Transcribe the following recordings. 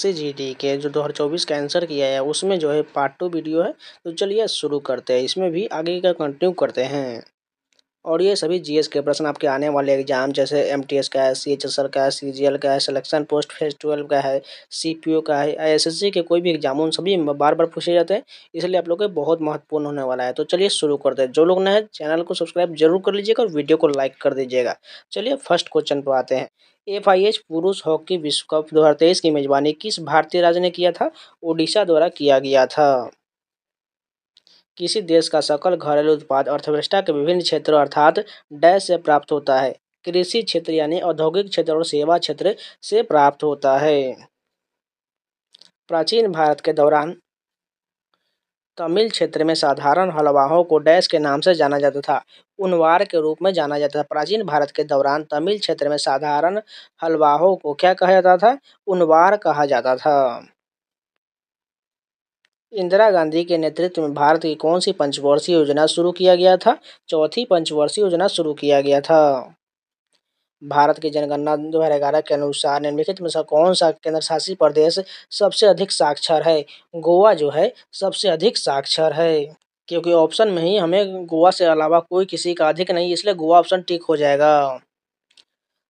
CGD के जो 2024 का आंसर किया है उसमें जो है पार्ट 2 वीडियो है। तो चलिए शुरू करते हैं, इसमें भी आगे का कंटिन्यू करते हैं। और ये सभी जीएस के प्रश्न आपके आने वाले एग्जाम जैसे एमटीएस का है, सीएचएसआर का है, सीजीएल का है, सिलेक्शन पोस्ट फेज 12 का है, सीपीओ का है, एसएससी के कोई भी एग्जाम उन सभी में बार बार पूछे जाते हैं, इसलिए आप लोग के बहुत महत्वपूर्ण होने वाला है। तो चलिए शुरू करते हैं। जो लोग नए हैं चैनल को सब्सक्राइब जरूर कर लीजिएगा और वीडियो को लाइक कर दीजिएगा। चलिए फर्स्ट क्वेश्चन पर आते हैं। एफआईएच पुरुष हॉकी विश्व कप 2023 की मेजबानी किस भारतीय राज्य ने किया था? ओडिशा द्वारा किया गया था। किसी देश का सकल घरेलू उत्पाद अर्थव्यवस्था के विभिन्न क्षेत्रों अर्थात डैश से प्राप्त होता है? कृषि क्षेत्र यानी औद्योगिक क्षेत्र और सेवा क्षेत्र से प्राप्त होता है। प्राचीन भारत के दौरान तमिल क्षेत्र में साधारण हलवाओं को डैश के नाम से जाना जाता था? उनवार के रूप में जाना जाता था। प्राचीन भारत के दौरान तमिल क्षेत्र में साधारण हलवाओं को क्या कहा जाता था? उनवार कहा जाता था। इंदिरा गांधी के नेतृत्व में भारत की कौन सी पंचवर्षीय योजना शुरू किया गया था? चौथी पंचवर्षीय योजना शुरू किया गया था। भारत की जनगणना 2011 के अनुसार निम्नलिखित में से कौन सा केंद्र शासित प्रदेश सबसे अधिक साक्षर है? गोवा जो है सबसे अधिक साक्षर है, क्योंकि ऑप्शन में ही हमें गोवा से अलावा कोई किसी का अधिक नहीं, इसलिए गोवा ऑप्शन टिक हो जाएगा।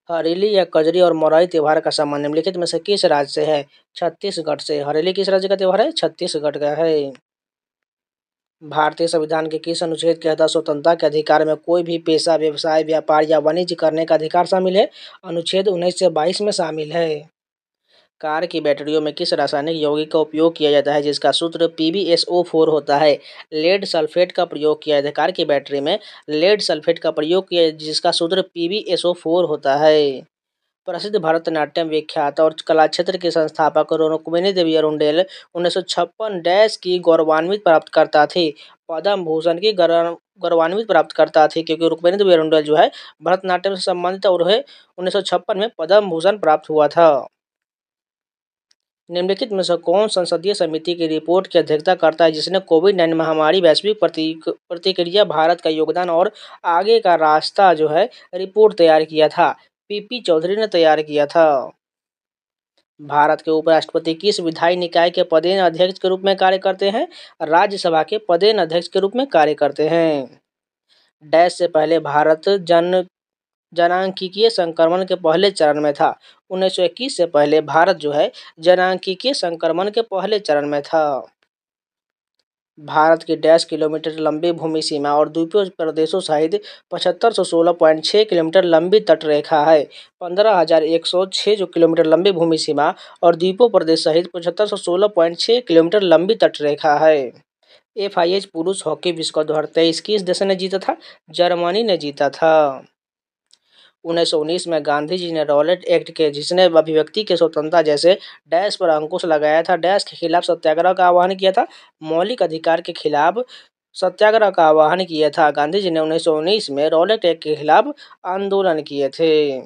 हरेली या कजरी और मोराई त्योहार का संबंध निम्नलिखित में से किस राज्य से है? छत्तीसगढ़ से। हरेली किस राज्य का त्योहार है? छत्तीसगढ़ का है। भारतीय संविधान के किस अनुच्छेद के तहत स्वतंत्रता के अधिकार में कोई भी पेशा, व्यवसाय, व्यापार या वाणिज्य करने का अधिकार शामिल है? अनुच्छेद 19 से 22 में शामिल है। कार की बैटरियों में किस रासायनिक यौगिक का उपयोग किया जाता है जिसका सूत्र PbSO4 होता है? लेड सल्फेट का प्रयोग किया जाता है। कार की बैटरी में लेड सल्फेट का प्रयोग किया जिसका सूत्र PbSO4 होता है। प्रसिद्ध भरतनाट्यम विख्यात और कला क्षेत्र के संस्थापक रुक्मिणी देवी अरुंडेल 1956 डैश की गौरवान्वित प्राप्तकर्ता थी? पद्म भूषण की गौरवान्वित प्राप्तकर्ता थी, क्योंकि रुक्मिणी देवी अरुंडेल जो है भरतनाट्यम से संबंधित और 1956 में पद्म भूषण प्राप्त हुआ था। निम्नलिखित में से कौन संसदीय समिति की रिपोर्ट की अध्यक्षता करता है जिसने कोविड-19 महामारी वैश्विक प्रतिक्रिया, भारत का योगदान और आगे का रास्ता जो है रिपोर्ट तैयार किया था? पीपी चौधरी ने तैयार किया था। भारत के उपराष्ट्रपति किस विधायी निकाय के पदेन अध्यक्ष के रूप में कार्य करते हैं? राज्यसभा के पदेन अध्यक्ष के रूप में कार्य करते हैं। डैश से पहले भारत जनांकीय संक्रमण के पहले चरण में था? 1921 से पहले भारत जो है जनांकीय संक्रमण के पहले चरण में था। भारत की डैश किलोमीटर लंबी भूमि सीमा और द्वीपीय प्रदेशों सहित 7516.6 किलोमीटर लंबी तटरेखा है। 15,106 जो किलोमीटर लंबी भूमि सीमा और द्वीपों प्रदेश सहित 7516.6 किलोमीटर लंबी तटरेखा है। एफआईएच पुरुष हॉकी विश्व कप 2023 किस देश ने जीता था? जर्मनी ने जीता था। 1919 में गांधी जी ने रॉलेट एक्ट के जिसने अभिव्यक्ति के स्वतंत्रता जैसे डैश पर अंकुश लगाया था, डैश के खिलाफ सत्याग्रह का आह्वान किया था? मौलिक अधिकार के खिलाफ सत्याग्रह का आह्वान किया था। गांधी जी ने 1919 में रॉलेट एक्ट के खिलाफ आंदोलन किए थे।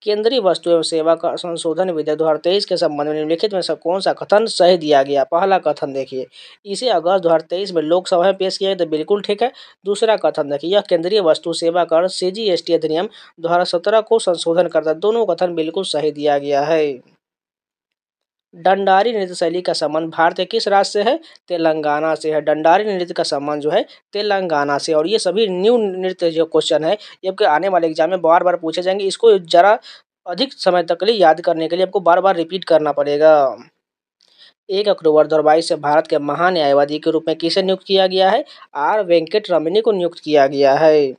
केंद्रीय वस्तु एवं सेवा कर संशोधन विधेयक 2023 के संबंध में निम्नलिखित में से कौन सा कथन सही दिया गया? पहला कथन देखिए, इसे अगस्त 2023 में लोकसभा में पेश किया गया तो बिल्कुल ठीक है। दूसरा कथन देखिए, यह केंद्रीय वस्तु सेवा कर CGST अधिनियम 2017 को संशोधन करता है। दोनों कथन बिल्कुल सही दिया गया है। डंडारी नृत्य शैली का संबंध भारत के किस राज्य से है? तेलंगाना से है। डंडारी नृत्य का संबंध जो है तेलंगाना से। और ये सभी न्यू नृत्य जो क्वेश्चन है ये आपके आने वाले एग्जाम में बार बार पूछे जाएंगे। इसको जरा अधिक समय तक के लिए याद करने के लिए आपको बार बार रिपीट करना पड़ेगा। 1 अक्टूबर 2022 से भारत के महान्यायवादी के रूप में किसे नियुक्त किया गया है? R वेंकट रमनी को नियुक्त किया गया है।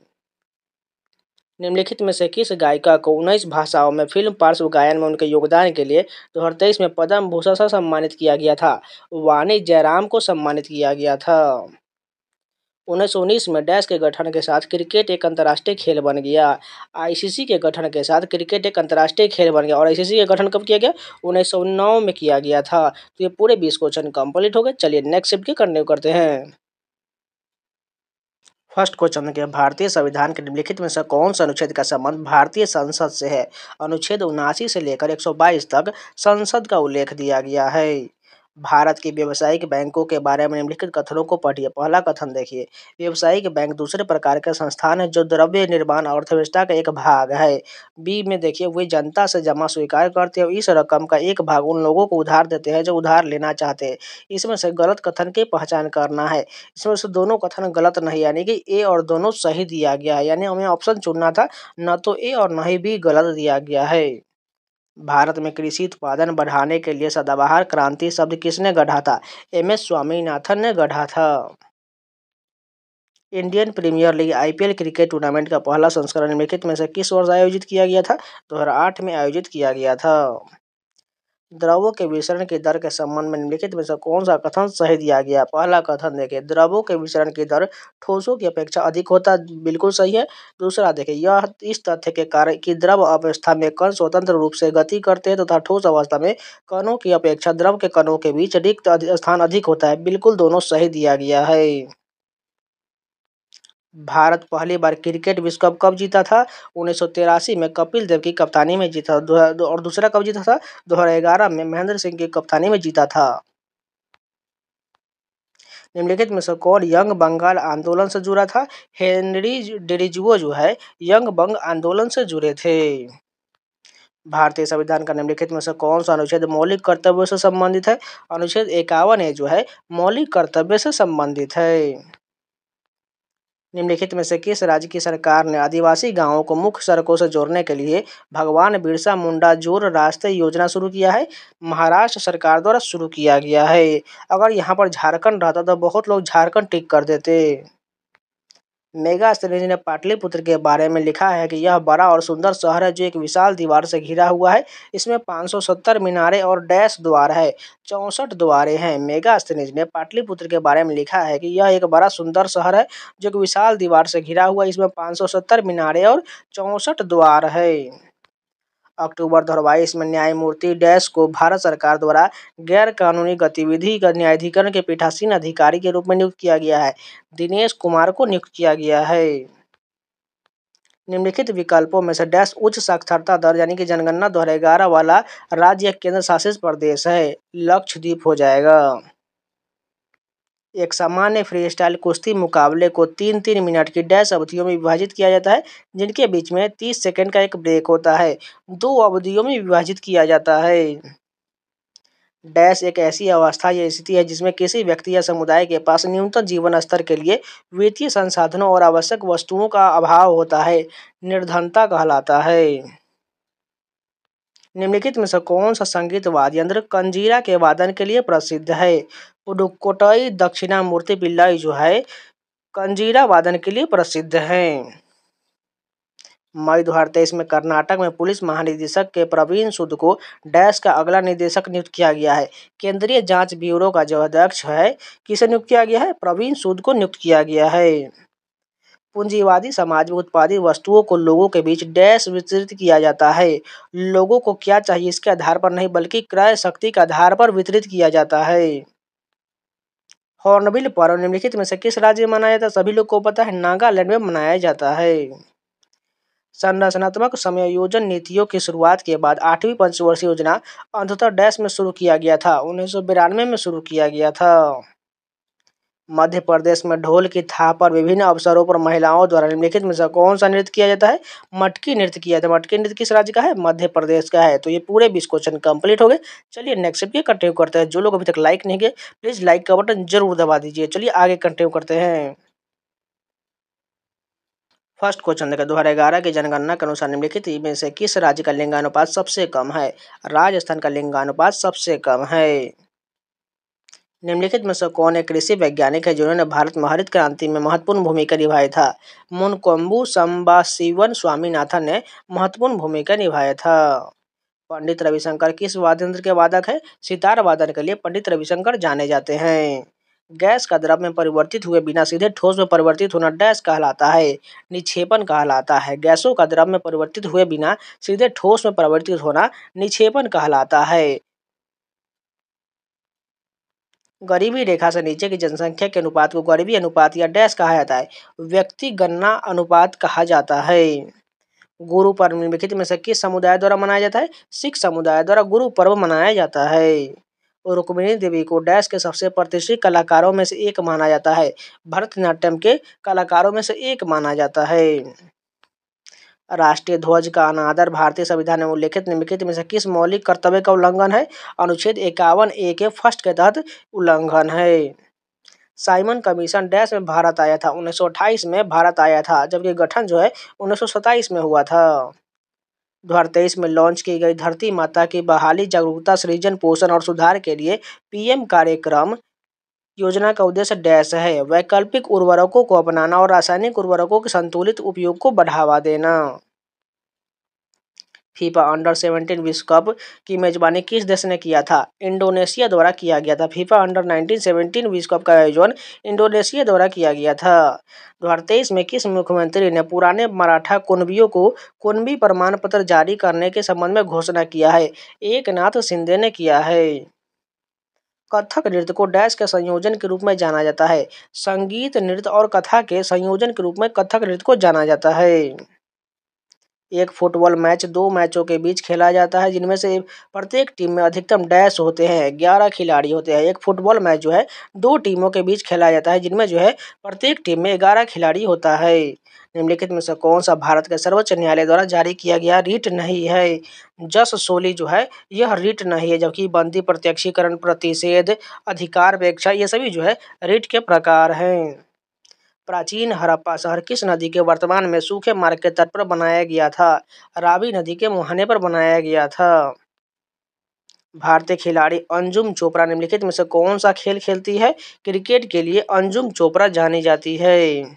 निम्नलिखित में से किस गायिका को 19 भाषाओं में फिल्म पार्श्व गायन में उनके योगदान के लिए 2023 में पद्म भूषण से सम्मानित किया गया था? वाणी जयराम को सम्मानित किया गया था। 1919 में डैश के गठन के साथ क्रिकेट एक अंतर्राष्ट्रीय खेल बन गया? आईसीसी के गठन के साथ क्रिकेट एक अंतर्राष्ट्रीय खेल बन गया। और आईसीसी का गठन कब किया गया? 1909 में किया गया था। तो ये पूरे 20 क्वेश्चन कंप्लीट हो गए। चलिए नेक्स्ट शिफ्ट के कंटिन्यू करते हैं। फर्स्ट क्वेश्चन देखिए, भारतीय संविधान के निम्नलिखित में से कौन सा अनुच्छेद का संबंध भारतीय संसद से है? अनुच्छेद 79 से लेकर 122 तक संसद का उल्लेख दिया गया है। भारत की व्यावसायिक बैंकों के बारे में निम्नलिखित कथनों को पढ़िए। पहला कथन देखिए, व्यावसायिक बैंक दूसरे प्रकार के संस्थान है जो द्रव्य निर्माण और अर्थव्यवस्था का एक भाग है। बी में देखिए, वे जनता से जमा स्वीकार करते हैं और इस रकम का एक भाग उन लोगों को उधार देते हैं जो उधार लेना चाहते हैं। इसमें से गलत कथन की पहचान करना है। इसमें से दोनों कथन गलत नहीं, यानी कि ए और दोनों सही दिया गया है, यानी हमें ऑप्शन चुनना था, न तो ए और न ही बी गलत दिया गया है। भारत में कृषि उत्पादन बढ़ाने के लिए सदाबहार क्रांति शब्द किसने गढ़ा था? एम.एस. स्वामीनाथन ने गढ़ा था। Indian Premier League IPL cricket tournament का पहला संस्करण निम्नलिखित में से किस वर्ष आयोजित किया गया था? 2008 में आयोजित किया गया था। द्रवों के विसरण की दर के संबंध में निम्नलिखित में से कौन सा कथन सही दिया गया? पहला कथन देखिए, द्रवों के विसरण की दर ठोसों की अपेक्षा अधिक होता है, बिल्कुल सही है। दूसरा देखिए, यह इस तथ्य के कारण कि द्रव अवस्था में कण स्वतंत्र रूप से गति करते हैं तथा ठोस अवस्था में कणों की अपेक्षा द्रव के कणों के बीच रिक्त स्थान अधिक होता है, बिल्कुल दोनों सही दिया गया है। भारत पहली बार क्रिकेट विश्व कप कब जीता था? 1983 में कपिल देव की कप्तानी में जीता। और दूसरा कब जीता था? 2011 में महेंद्र सिंह की कप्तानी में जीता था। निम्नलिखित में से कौन यंग बंगाल आंदोलन से जुड़ा था? हेनरी डेरिजुओ जो है यंग बंग आंदोलन से जुड़े थे। भारतीय संविधान का निम्नलिखित में से कौन सा अनुच्छेद मौलिक कर्तव्यों से संबंधित है? अनुच्छेद 51 जो है मौलिक कर्तव्य से संबंधित है। निम्नलिखित में से किस राज्य की सरकार ने आदिवासी गांवों को मुख्य सड़कों से जोड़ने के लिए भगवान बिरसा मुंडा जोड़ रास्ते योजना शुरू किया है? महाराष्ट्र सरकार द्वारा शुरू किया गया है। अगर यहाँ पर झारखंड रहता तो बहुत लोग झारखंड टिक कर देते। मेगास्थनीज ने पाटलिपुत्र के बारे में लिखा है कि यह बड़ा और सुंदर शहर है जो एक विशाल दीवार से घिरा हुआ है। इसमें 570 मीनारें और डैश द्वार है, 64 द्वारें हैं। मेगास्थनीज ने पाटलिपुत्र के बारे में लिखा है कि यह एक बड़ा सुंदर शहर है जो एक विशाल दीवार से घिरा हुआ है। इसमें 570 मीनारें और 64 द्वार है। अक्टूबर 2022 में न्यायमूर्ति डैश को भारत सरकार द्वारा गैर कानूनी गतिविधि का न्यायाधिकरण के पीठासीन अधिकारी के रूप में नियुक्त किया गया है। दिनेश कुमार को नियुक्त किया गया है। निम्नलिखित विकल्पों में से डैश उच्च साक्षरता दर यानी कि जनगणना 2011 वाला राज्य या केंद्र शासित प्रदेश है? लक्षद्वीप हो जाएगा। एक सामान्य फ्रीस्टाइल कुश्ती मुकाबले को 3-3 मिनट की डैश अवधियों में विभाजित किया जाता है, जिनके बीच में 30 सेकंड का एक ब्रेक होता है। 2 अवधियों में विभाजित किया जाता है। डैश एक ऐसी अवस्था या स्थिति है जिसमें किसी व्यक्ति या समुदाय के पास न्यूनतम जीवन स्तर के लिए वित्तीय संसाधनों और आवश्यक वस्तुओं का अभाव होता है। निर्धनता कहलाता है। निम्नलिखित में से कौन सा संगीत वाद्य यंत्र कंजीरा के वादन के लिए प्रसिद्ध है? पुडुकोट्टई दक्षिणामूर्ति पिल्लाई जो है कंजीरा वादन के लिए प्रसिद्ध हैं। मई 2023 में कर्नाटक में पुलिस महानिदेशक के प्रवीण सूद को डैश का अगला निदेशक नियुक्त किया गया है। केंद्रीय जांच ब्यूरो का जो अध्यक्ष है, किसे नियुक्त किया गया है? प्रवीण सूद को नियुक्त किया गया है। पूंजीवादी समाज में उत्पादित वस्तुओं को लोगों के बीच डैश वितरित किया जाता है। लोगों को क्या चाहिए इसके आधार पर नहीं, बल्कि क्रय शक्ति के आधार पर वितरित किया जाता है। हॉर्नबिल पर्व निम्नलिखित में से किस राज्य में मनाया जाता है? सभी लोग को पता है, नागालैंड में मनाया जाता है। संरचनात्मक समायोजन नीतियों की शुरुआत के बाद 8वीं पंचवर्षीय योजना अंततः डैश में शुरू किया गया था? 1992 में शुरू किया गया था। मध्य प्रदेश में ढोल की थाप पर विभिन्न अवसरों पर महिलाओं द्वारा निम्नलिखित में से कौन सा नृत्य किया जाता है? मटकी नृत्य किया जाता है। मटकी नृत्य किस राज्य का है? मध्य प्रदेश का है। तो ये पूरे 20 क्वेश्चन कंप्लीट हो गए। चलिए नेक्स्ट स्टेप कंटिन्यू करते हैं। जो लोग अभी तक लाइक नहीं किए प्लीज लाइक का बटन जरूर दबा दीजिए। चलिए आगे कंटिन्यू करते हैं। फर्स्ट क्वेश्चन देखा, 2011 की जनगणना के अनुसार निम्नलिखित में से किस राज्य का लिंगानुपात सबसे कम है? राजस्थान का लिंगानुपात सबसे कम है। निम्नलिखित में से कौन एक कृषि वैज्ञानिक है जिन्होंने भारत में हरित क्रांति में महत्वपूर्ण भूमिका निभाई था? मुनकोम्बु संबाशिवन स्वामीनाथन ने महत्वपूर्ण भूमिका निभाया था। पंडित रविशंकर किस वाद्य यंत्र के वादक है? सितार वादन के लिए पंडित रविशंकर जाने जाते हैं। गैस का द्रव में परिवर्तित हुए बिना सीधे ठोस में परिवर्तित होना डैश कहलाता है? निक्षेपण कहलाता है। गैसों का द्रव में परिवर्तित हुए बिना सीधे ठोस में परिवर्तित होना निक्षेपण कहलाता है। गरीबी रेखा से नीचे की जनसंख्या के अनुपात को गरीबी अनुपात या डैश कहा जाता है? व्यक्ति गणना अनुपात कहा जाता है। गुरु पर्व निम्नलिखित में से किस समुदाय द्वारा मनाया जाता है? सिख समुदाय द्वारा गुरु पर्व मनाया जाता है। रुक्मिणी देवी को डैश के सबसे प्रतिष्ठित कलाकारों में से एक माना जाता है। भरतनाट्यम के कलाकारों में से एक माना जाता है। राष्ट्रीय ध्वज का अनादर भारतीय संविधान में उल्लेखित निम्नलिखित में से किस मौलिक कर्तव्य का उल्लंघन है? अनुच्छेद 51A के फर्स्ट के तहत उल्लंघन है। साइमन कमीशन डैश में भारत आया था? 1928 में भारत आया था, जबकि गठन जो है 1927 में हुआ था। 2023 में लॉन्च की गई धरती माता की बहाली, जागरूकता, सृजन, पोषण और सुधार के लिए पीएम कार्यक्रम योजना का उद्देश्य डैश है? वैकल्पिक उर्वरकों को अपनाना और रासायनिक उर्वरकों के संतुलित उपयोग को बढ़ावा देना। फीफा अंडर 17 विश्व कप की मेजबानी किस देश ने किया था? इंडोनेशिया द्वारा किया गया था। फीफा अंडर 1917 विश्व कप का आयोजन इंडोनेशिया द्वारा किया गया था। 2023 में किस मुख्यमंत्री ने पुराने मराठा कुणबियों को कुणबी प्रमाण पत्र जारी करने के संबंध में घोषणा किया है? एकनाथ शिंदे ने किया है। कथक नृत्य को डैश के संयोजन के रूप में जाना जाता है? संगीत, नृत्य और कथा के संयोजन के रूप में कथक नृत्य को जाना जाता है। एक फुटबॉल मैच 2 मैचों के बीच खेला जाता है, जिनमें से प्रत्येक टीम में अधिकतम डैश होते हैं, 11 खिलाड़ी होते हैं। एक फुटबॉल मैच जो है 2 टीमों के बीच खेला जाता है, जिनमें जो है प्रत्येक टीम में 11 खिलाड़ी होता है। निम्नलिखित में से कौन सा भारत के सर्वोच्च न्यायालय द्वारा जारी किया गया रिट नहीं है? जस सोली जो है यह रिट नहीं है, जबकि बंदी, प्रत्यक्षीकरण, प्रतिषेध, अधिकारपेक्षा, ये सभी जो है रिट के प्रकार हैं। प्राचीन हड़प्पा शहर किस नदी के वर्तमान में सूखे मार्ग के तट पर बनाया गया था? रावी नदी के मुहाने पर बनाया गया था। भारतीय खिलाड़ी अंजुम चोपड़ा निम्नलिखित में से कौन सा खेल खेलती है? क्रिकेट के लिए अंजुम चोपड़ा जानी जाती है।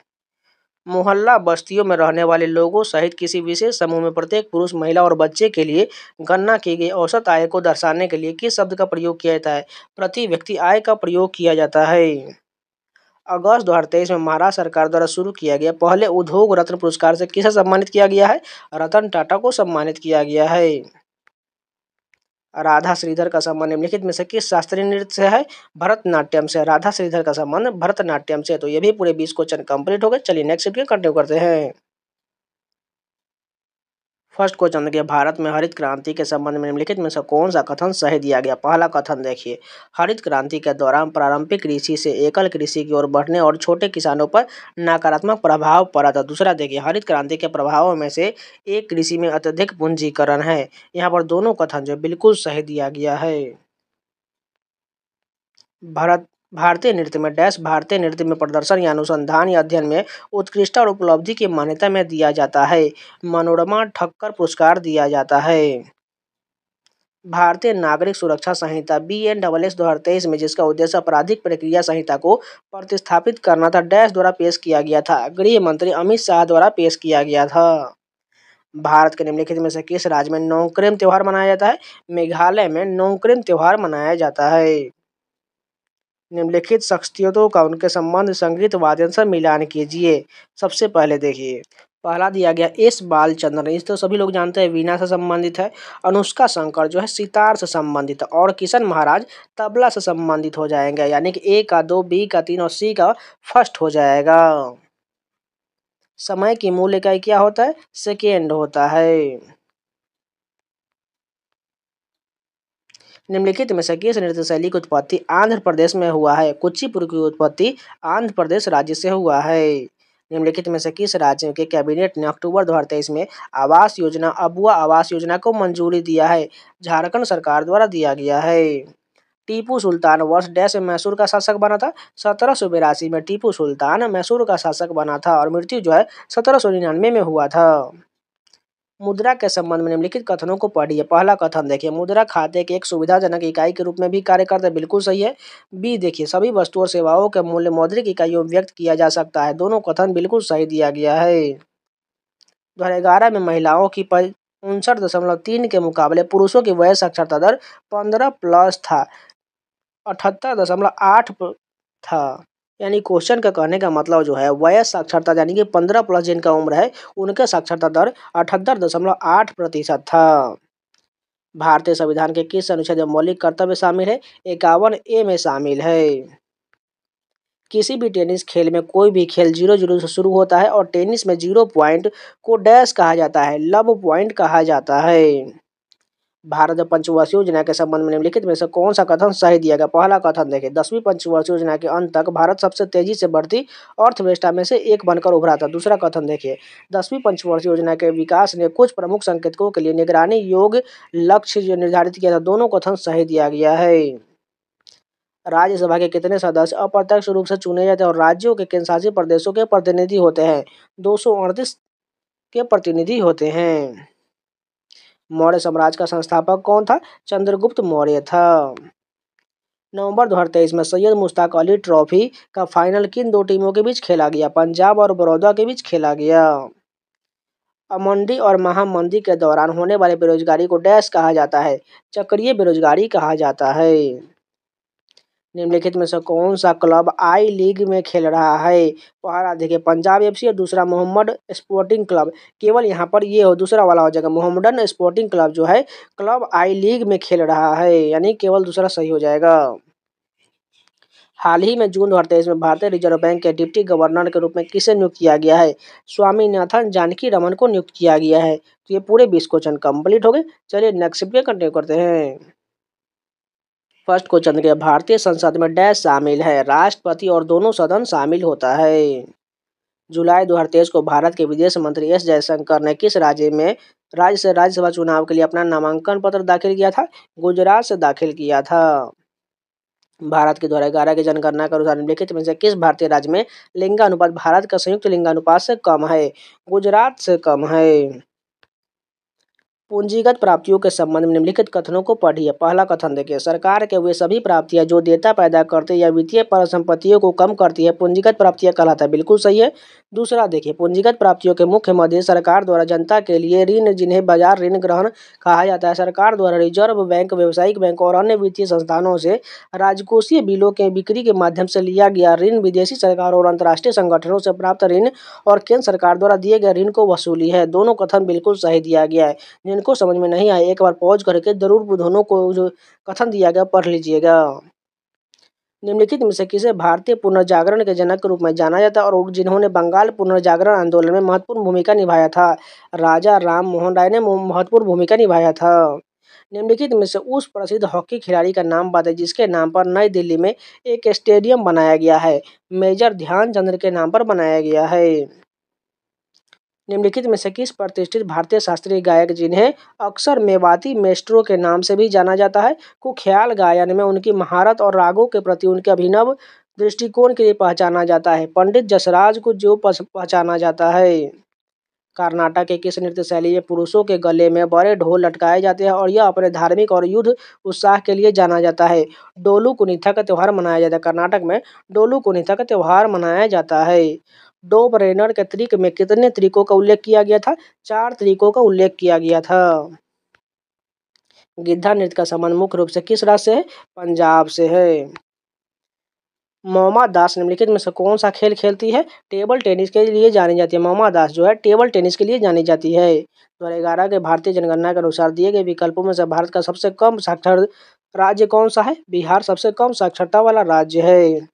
मोहल्ला बस्तियों में रहने वाले लोगों सहित किसी विशेष समूह में प्रत्येक पुरुष, महिला और बच्चे के लिए गणना की गई औसत आय को दर्शाने के लिए किस शब्द का प्रयोग किया जाता है? प्रति व्यक्ति आय का प्रयोग किया जाता है। अगस्त 2023 में महाराष्ट्र सरकार द्वारा शुरू किया गया पहले उद्योग रत्न पुरस्कार से किसे सम्मानित किया गया है? रतन टाटा को सम्मानित किया गया है। राधा श्रीधर का संबंध निम्नलिखित में से किस शास्त्रीय नृत्य से है? भरतनाट्यम से। राधा श्रीधर का संबंध भरतनाट्यम से। तो ये भी पूरे 20 क्वेश्चन कंप्लीट हो गए। चलिए नेक्स्ट वीडियो कंटिन्यू करते हैं। फर्स्ट क्वेश्चन देखिए, भारत में हरित क्रांति के संबंध में निम्नलिखित में से कौन सा कथन सही दिया गया? पहला कथन देखिए, हरित क्रांति के दौरान पारंपरिक कृषि से एकल कृषि की ओर बढ़ने और छोटे किसानों पर नकारात्मक प्रभाव पड़ा था। दूसरा देखिए, हरित क्रांति के प्रभावों में से एक कृषि में अत्यधिक पूंजीकरण है। यहाँ पर दोनों कथन जो बिल्कुल सही दिया गया है। भारतीय नृत्य में डैश भारतीय नृत्य में प्रदर्शन या अनुसंधान या अध्ययन में उत्कृष्ट और उपलब्धि की मान्यता में दिया जाता है? मनोरमा ठक्कर पुरस्कार दिया जाता है। भारतीय नागरिक सुरक्षा संहिता BNSS 2023 में जिसका उद्देश्य आपराधिक प्रक्रिया संहिता को प्रतिस्थापित करना था, डैश द्वारा पेश किया गया था? गृह मंत्री अमित शाह द्वारा पेश किया गया था। भारत के निम्नलिखित में से किस राज्य में नोंगक्रेम त्योहार मनाया जाता है? मेघालय में नोंगक्रेम त्योहार मनाया जाता है। निम्नलिखित शख्सियतों का उनके संबंध संगीत वादन से मिलान कीजिए। सबसे पहले देखिए, पहला दिया गया एस बालचंद्रन, इस तो सभी लोग जानते हैं वीणा से संबंधित है। अनुष्का शंकर जो है सितार से संबंधित है, और किशन महाराज तबला से संबंधित हो जाएंगे, यानी कि ए का 2, बी का 3 और सी का फर्स्ट हो जाएगा। समय की मूल इकाई क्या होता है? सेकेंड होता है। निम्नलिखित में से किस नृत्य शैली की उत्पत्ति आंध्र प्रदेश में हुआ है? कुचिपुड़ी की उत्पत्ति आंध्र प्रदेश राज्य से हुआ है। निम्नलिखित में से किस राज्य के कैबिनेट ने अक्टूबर 2023 में आवास योजना अबुआ आवास योजना को मंजूरी दिया है? झारखंड सरकार द्वारा दिया गया है। टीपू सुल्तान वर्ष डैश में मैसूर का शासक बना था? 1782 में टीपू सुल्तान मैसूर का शासक बना था, और मृत्यु जो है 1799 में हुआ था। मुद्रा के संबंध में निम्नलिखित कथनों को पढ़िए। पहला कथन देखिए, मुद्रा खाते की एक सुविधाजनक इकाई के रूप में भी कार्य करता है, बिल्कुल सही है। बी देखिए, सभी वस्तुओं और सेवाओं के मूल्य मौद्रिक इकाइयों में व्यक्त किया जा सकता है। दोनों कथन बिल्कुल सही दिया गया है। 2011 में महिलाओं की 59.3 के मुकाबले पुरुषों की वयस्क साक्षरता दर 15+ था, 78.8 था। यानी क्वेश्चन का कहने का मतलब जो है वयस्क साक्षरता यानी कि 15+ जिनका उम्र है उनका साक्षरता दर 78.8% था। भारतीय संविधान के किस अनुच्छेद में मौलिक कर्तव्य शामिल है? 51A में शामिल है। किसी भी टेनिस खेल में कोई भी खेल 0-0 से शुरू होता है, और टेनिस में 0 पॉइंट को डैश कहा जाता है? लव पॉइंट कहा जाता है। भारत में पंचवर्षीय योजना के संबंध में निम्नलिखित में से कौन सा कथन सही दिया गया? पहला कथन देखिए, 10वीं पंचवर्षीय योजना के अंत तक भारत सबसे तेजी से बढ़ती अर्थव्यवस्था में से एक बनकर उभरा था। दूसरा कथन देखिए, 10वीं पंचवर्षीय योजना के विकास ने कुछ प्रमुख संकेतकों के लिए निगरानी योग्य लक्ष्य जो निर्धारित किया था। दोनों कथन सही दिया गया है। राज्यसभा के कितने सदस्य अप्रत्यक्ष रूप से चुने जाते हैं और राज्यों के केंद्रशासित प्रदेशों के प्रतिनिधि होते हैं? 238 के प्रतिनिधि होते हैं। मौर्य साम्राज्य का संस्थापक कौन था? चंद्रगुप्त मौर्य था। नवंबर 2023 में सैयद मुश्ताक अली ट्रॉफी का फाइनल किन दो टीमों के बीच खेला गया? पंजाब और बड़ौदा के बीच खेला गया। मंडी और महामंदी के दौरान होने वाले बेरोजगारी को डैश कहा जाता है? चक्रीय बेरोजगारी कहा जाता है। निम्नलिखित में से कौन सा क्लब आई लीग में खेल रहा है? पहला देखिए पंजाब एफसी और दूसरा मोहम्मद स्पोर्टिंग क्लब। केवल यहाँ पर ये हो दूसरा वाला हो जाएगा, मोहम्मदन स्पोर्टिंग क्लब जो है क्लब आई लीग में खेल रहा है, यानी केवल दूसरा सही हो जाएगा। हाल ही में जून 2023 में भारतीय रिजर्व बैंक के डिप्टी गवर्नर के रूप में किसे नियुक्त किया गया है? स्वामीनाथन जानकी रमन को नियुक्त किया गया है। तो ये पूरे 20 क्वेश्चन कंप्लीट हो गए। चलिए नेक्स्ट पे कंटिन्यू करते हैं। फर्स्ट क्वेश्चन देखिए, भारतीय संसद में डैश शामिल है? राष्ट्रपति और दोनों सदन शामिल होता है। जुलाई 2023 को भारत के विदेश मंत्री एस जयशंकर ने किस राज्य से राज्यसभा चुनाव के लिए अपना नामांकन पत्र दाखिल किया था? गुजरात से दाखिल किया था। भारत के 2011 की जनगणना के अनुसार निम्नलिखित में से किस भारतीय राज्य में लिंगानुपात भारत का संयुक्त लिंगानुपात से कम है? गुजरात से कम है। पूंजीगत प्राप्तियों के संबंध में निम्नलिखित कथनों को पढ़िए। पहला कथन देखिए, सरकार के वे सभी प्राप्तियां जो देयता पैदा करते या वित्तीय परिसंपत्तियों को कम करती है पूंजीगत प्राप्तियां कहलाता है। बिल्कुल सही है। दूसरा देखिए, पूंजीगत प्राप्तियों के मुख्य मद सरकार द्वारा जनता के लिए ऋण, जिन्हें बाजार ऋण ग्रहण कहा जाता है। सरकार द्वारा रिजर्व बैंक, व्यावसायिक बैंक और अन्य वित्तीय संस्थानों से राजकोषीय बिलों के बिक्री के माध्यम से लिया गया ऋण, विदेशी सरकार और अंतर्राष्ट्रीय संगठनों से प्राप्त ऋण और केंद्र सरकार द्वारा दिए गए ऋण को वसूली है। दोनों कथन बिल्कुल सही दिया गया है। जिनको समझ में नहीं आए एक बार पॉज करके जरूर दोनों को जो कथन दिया गया पढ़ लीजिएगा। निम्नलिखित में से किसे भारतीय पुनर्जागरण के जनक के रूप में जाना जाता है और जिन्होंने बंगाल पुनर्जागरण आंदोलन में महत्वपूर्ण भूमिका निभाया था? राजा राम मोहन राय ने महत्वपूर्ण भूमिका निभाया था। निम्नलिखित में से उस प्रसिद्ध हॉकी खिलाड़ी का नाम बताइए जिसके नाम पर नई दिल्ली में एक स्टेडियम बनाया गया है? मेजर ध्यानचंद के नाम पर बनाया गया है। निम्नलिखित में से किस प्रतिष्ठित भारतीय शास्त्रीय गायक, जिन्हें अक्सर मेवाती मेस्ट्रो के नाम से भी जाना जाता है, को ख्याल गायन में उनकी महारत और रागों के प्रति उनके अभिनव दृष्टिकोण के लिए पहचाना जाता है? पंडित जसराज को जो पहचाना जाता है। कर्नाटक के किस नृत्य शैली में पुरुषों के गले में बड़े ढोल लटकाए जाते हैं और यह अपने धार्मिक और युद्ध उत्साह के लिए जाना जाता है? डोलू कुनिथा का त्यौहार मनाया जाता है। कर्नाटक में डोलू कुनिथा का त्यौहार मनाया जाता है। डोबरेनर के त्रिक में कितने तरीकों का उल्लेख किया गया था? 4 तरीकों का उल्लेख किया गया था। गिद्धा नृत्य का संबंध मुख्य रूप से किस राज्य से है? पंजाब से है। मौमा दास निम्नलिखित में से कौन सा खेल खेलती है? टेबल टेनिस के लिए जानी जाती है। मौमा दास जो है टेबल टेनिस के लिए जानी जाती है। 2011 के भारतीय जनगणना के अनुसार दिए गए विकल्पों में से भारत का सबसे कम साक्षर राज्य कौन सा है? बिहार सबसे कम साक्षरता वाला राज्य है।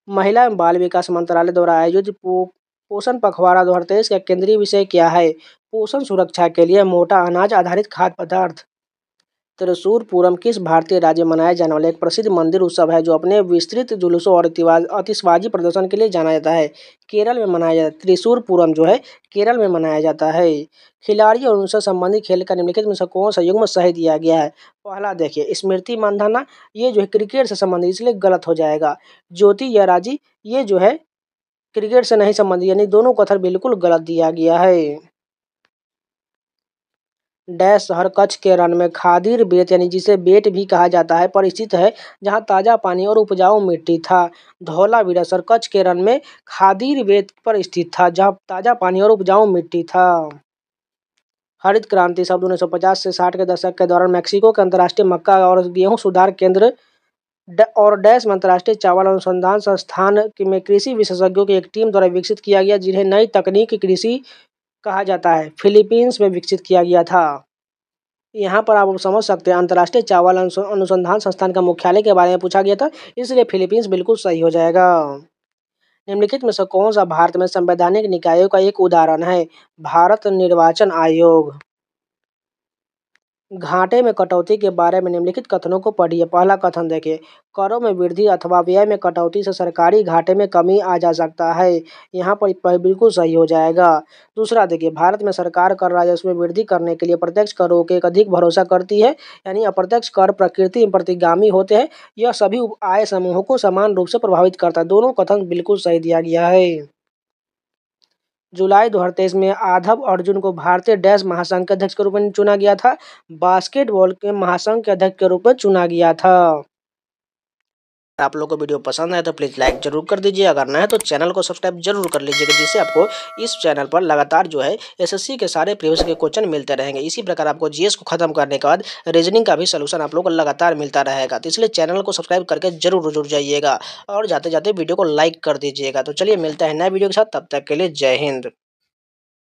महिला एवं बाल विकास मंत्रालय द्वारा आयोजित पोषण पखवाड़ा 2023 का केंद्रीय विषय क्या है? पोषण सुरक्षा के लिए मोटा अनाज आधारित खाद्य पदार्थ। त्रिशूर पूरम किस भारतीय राज्य में मनाया जाने वाला एक प्रसिद्ध मंदिर उत्सव है जो अपने विस्तृत जुलूसों और आतिशबाजी प्रदर्शन के लिए जाना जाता है? केरल में मनाया जाता है। त्रिशूर पूरम जो है केरल में मनाया जाता है। खिलाड़ी और उनसे संबंधित खेल का निम्नलिखित में से कौन सा युग्म सही दिया गया है? पहला देखिए स्मृति मंधाना, ये जो है क्रिकेट से संबंधित इसलिए गलत हो जाएगा। ज्योति यराजी, ये जो है क्रिकेट से नहीं संबंधित, यानी दोनों कथन बिल्कुल गलत दिया गया है। डैश शहर कच्छ के रण में खादीर बेट यानी जिसे बेट भी कहा जाता है पर स्थित है जहाँ ताजा पानी और उपजाऊ मिट्टी था? धौलावीरा शहर कच्छ के रण में खादीर बेट पर स्थित था जहाँ ताजा पानी और उपजाऊ मिट्टी था। हरित क्रांति शब्द 1950 से 60 के दशक के दौरान मैक्सिको के अंतर्राष्ट्रीय मक्का और गेहूं सुधार केंद्र और डैश में अंतर्राष्ट्रीय चावल अनुसंधान संस्थान में कृषि विशेषज्ञों की एक टीम द्वारा विकसित किया गया जिन्हें नई तकनीक कृषि कहा जाता है। फिलीपींस में विकसित किया गया था। यहाँ पर आप समझ सकते हैं अंतर्राष्ट्रीय चावल अनुसंधान संस्थान का मुख्यालय के बारे में पूछा गया था, इसलिए फिलीपींस बिल्कुल सही हो जाएगा। निम्नलिखित में से कौन सा भारत में संवैधानिक निकायों का एक उदाहरण है? भारत निर्वाचन आयोग। घाटे में कटौती के बारे में निम्नलिखित कथनों को पढ़िए। पहला कथन देखिए, करों में वृद्धि अथवा व्यय में कटौती से सरकारी घाटे में कमी आ जा सकता है। यहाँ पर बिल्कुल सही हो जाएगा। दूसरा देखिए, भारत में सरकार कर राजस्व में वृद्धि करने के लिए प्रत्यक्ष करों के अधिक भरोसा करती है, यानी अप्रत्यक्ष कर प्रकृति में प्रतिगामी होते हैं। यह सभी आय समूहों को समान रूप से प्रभावित करता है। दोनों कथन बिल्कुल सही दिया गया है। जुलाई 2023 में आधव अर्जुन को भारतीय डैश महासंघ के अध्यक्ष के रूप में चुना गया था। बास्केटबॉल के महासंघ के अध्यक्ष के रूप में चुना गया था। आप लोगों को वीडियो पसंद है तो प्लीज़ लाइक जरूर कर दीजिए। अगर नया है तो चैनल को सब्सक्राइब जरूर कर लीजिएगा, जिससे आपको इस चैनल पर लगातार जो है एसएससी के सारे प्रीवियस के क्वेश्चन मिलते रहेंगे। इसी प्रकार आपको जीएस को खत्म करने के बाद रीजनिंग का भी सोल्यूशन आप लोगों को लगातार मिलता रहेगा। तो इसलिए चैनल को सब्सक्राइब करके जरूर जुड़ जाइएगा और जाते जाते वीडियो को लाइक कर दीजिएगा। तो चलिए मिलते हैं नए वीडियो के साथ, तब तक के लिए जय हिंद।